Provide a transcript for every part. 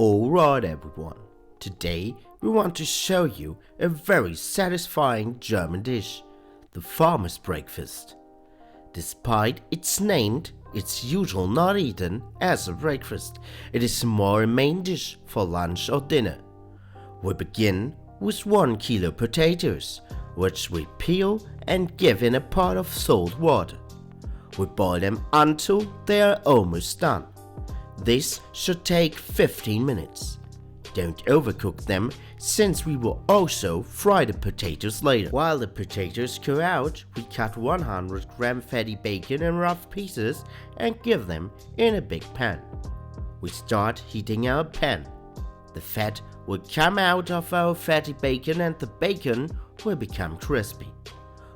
Alright everyone, today we want to show you a very satisfying German dish, the farmer's breakfast. Despite its name, it's usually not eaten as a breakfast. It is more a main dish for lunch or dinner. We begin with 1 kilo potatoes, which we peel and give in a pot of salt water. We boil them until they are almost done. This should take 15 minutes. Don't overcook them, since we will also fry the potatoes later. While the potatoes cook out, we cut 100 gram fatty bacon in rough pieces and give them in a big pan. We start heating our pan. The fat will come out of our fatty bacon and the bacon will become crispy.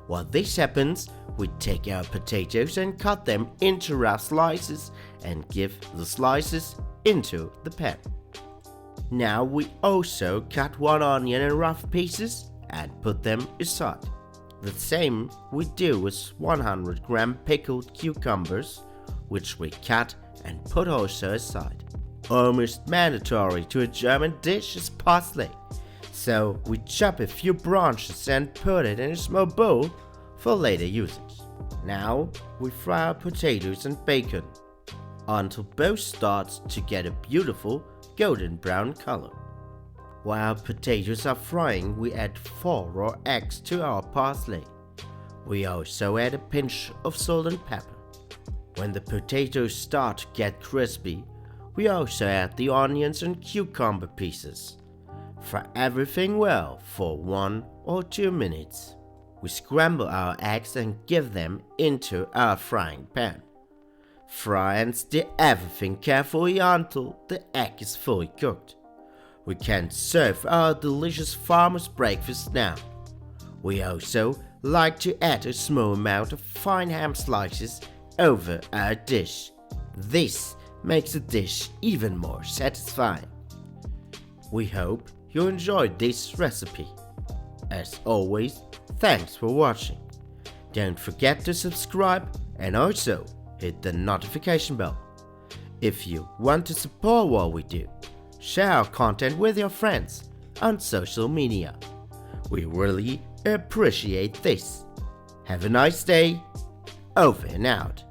While this happens, we take our potatoes and cut them into rough slices and give the slices into the pan. Now we also cut 1 onion in rough pieces and put them aside. The same we do with 100 gram pickled cucumbers, which we cut and put also aside. Almost mandatory to a German dish is parsley, so we chop a few branches and put it in a small bowl for later usage. Now we fry our potatoes and bacon until both start to get a beautiful golden brown color. While potatoes are frying, we add 4 raw eggs to our parsley. We also add a pinch of salt and pepper. When the potatoes start to get crispy, we also add the onions and cucumber pieces. Fry everything well for 1 or 2 minutes. We scramble our eggs and give them into our frying pan. Fry and stir everything carefully until the egg is fully cooked. We can serve our delicious farmer's breakfast now. We also like to add a small amount of fine ham slices over our dish. This makes the dish even more satisfying. We hope you enjoyed this recipe. As always, thanks for watching. Don't forget to subscribe and also hit the notification bell. If you want to support what we do, share our content with your friends on social media. We really appreciate this. Have a nice day. Over and out.